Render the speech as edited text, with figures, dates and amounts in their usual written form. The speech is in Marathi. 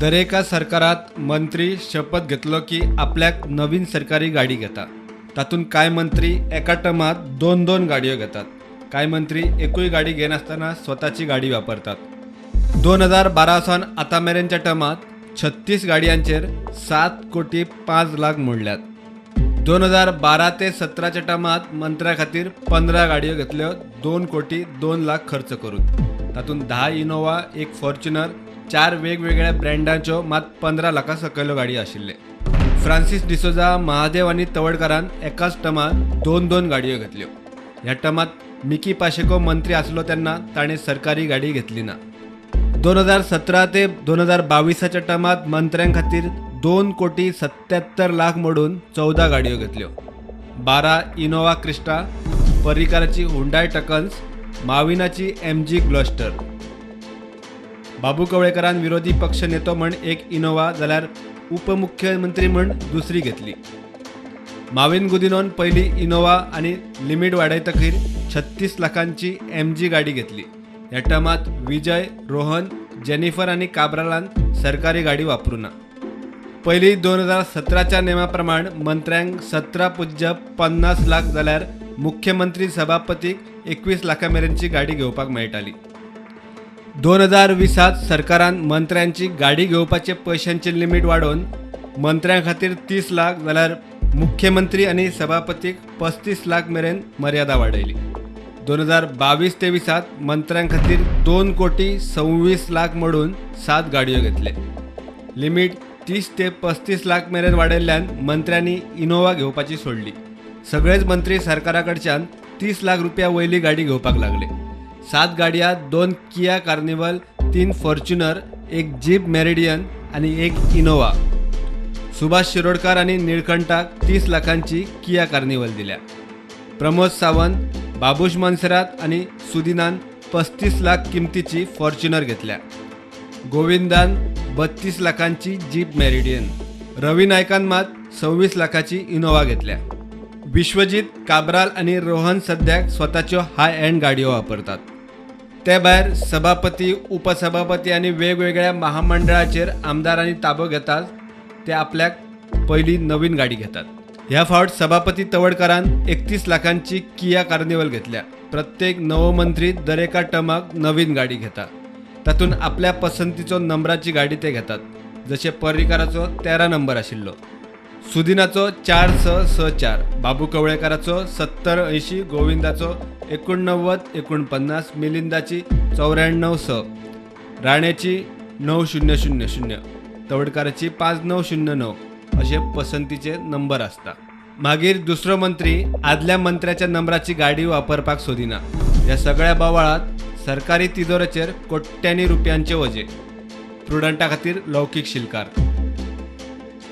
दरेका सरकारात मंत्री शपथ घेतलो की आपल्याक नवीन सरकारी गाडी घेता. तातून कांय मंत्री एका टर्मात दोन दोन गाडयो घेतात. कांय मंत्री एकूय गाडी घेनासतना स्वताची गाडी वापरतात. 2012 सावन आतां मेरेनच्या टर्मात 36 गाडयांचेर 7,05,00,000 मोडल्यात. 2012 ते 17च्या टर्मात मंत्र्या खातीर 15 गाडयो घेतल्यो 2,02,00,000 खर्च करून. तातूंत 10 इनोवा, एक फॉर्च्युनर, 4 वेगवेगळ्या ब्रँडांच्यो मात 15 लाखां सकयल्यो गाडी आशिल्ले. फ्रांसीस डिसोजा, महादेव आनी तवडकारान एकाच टर्मात 2 गाडयो घेतल्यो. ह्या टर्मात मिकी पाशेको मंत्री आसलो तेन्ना ताणें सरकारी गाडी घेतली ना. 2017 ते 2022च्या टर्मात मंत्र्यां खातीर 2,77,00,000 मोडून 14 गाडयो घेतल्यो. 12 इनोवा क्रिस्टा, पर्रीकाराची हुंडाय टकन्स, माविनाची MG ग्लॉस्टर. बाबू कवळेकरान विरोधी पक्ष नेतो म्हण एक इनोवा जाल्यार उपमुख्यमंत्री म्हण दुसरी घेतली. माविन गुदिनोन पयली इनोवा आनी लिमीट वाडयतकीर 36 लाखांची MG गाडी घेतली. ह्या टर्मात विजय, रोहन, जेनिफर आनी काब्रालान सरकारी गाडी वापरूं ना. पयली 2017च्या नेमा प्रमाण मंत्र्यांक 17,50,00,000 जाल्यार मुख्यमंत्री सभापतीक 21 लाखां मेरेनची गाडी घेवपाक मेळटाली. 2020त सरकारान मंत्र्यांची गाडी घेवपाचे पयशांची लिमीट वाडोवन मंत्र्यां खातीर 30 लाख जाल्यार मुख्यमंत्री आनी सभापतीक 35 लाख मेरेन मर्यादा वाडयली. 2022-23त मंत्र्यां खातीर 2,26,00,000 मोडून 7 गाडयो घेतले. लिमीट 30 ते 35 लाख मेरेन वाडयल्ल्यान मंत्र्यांनी इनोवा घेवपाची सोडली. सगळेच मंत्री सरकारा कडच्यान 30 लाख रुपया वयली गाडी घेवपाक लागले. 7 गाडया, 2 किया कार्निवल, 3 फॉर्च्युनर, एक जीप मेरिडियन आनी एक इनोवा. सुभाष शिरोडकार आनी निळकंठाक 30 लाखांची किया कार्निवल दिल्या. प्रमोद सावंत, बाबूश मनसरात आनी सुदिनान 35 लाख किमतीची फॉर्च्युनर घेतल्या. गोविंदान 32 लाखांची जीप मेरिडियन. रवी नायकान मात 26 लाखाची इनोवा घेतल्या. विश्वजीत, काब्राल आनी रोहन सद्याक स्वताच्यो हाय एंड गाडयो वापरतात. ते भायर सभापती, उपसभापती आनी वेगवेगळ्या महामंडळाचेर आमदारांनी ताबो घेतात ते आपल्याक पयली नवीन गाडी घेतात. ह्या फावट सभापती तवडकारान 31 लाखांची किया कार्निवल घेतल्या. प्रत्येक नवो मंत्री दरेका टर्माक नवीन गाडी घेता. तातूंत आपल्या पसंतीचो नंबराची गाडी ते घेतात. जशे पर्रीकाराचो 13 नंबर आशिल्लो, सुदिनाचो 4664, बाबू कवळेकाराचो 7080, गोविंदाचो 8949, मिलिंदाची 9406, राणेची 9000, तवडकाराची 5909 असे पसंतीचे नंबर असता. मागीर दुसरो मंत्री आदल्या मंत्र्याच्या नंबराची गाडी वापरपाक सोदिना. ह्या सगळ्या बोवाळात सरकारी तिजोरेचेर कोट्यांनी रुपयांचे वजे. प्रुडंटा खातीर लौकीक शिलकार.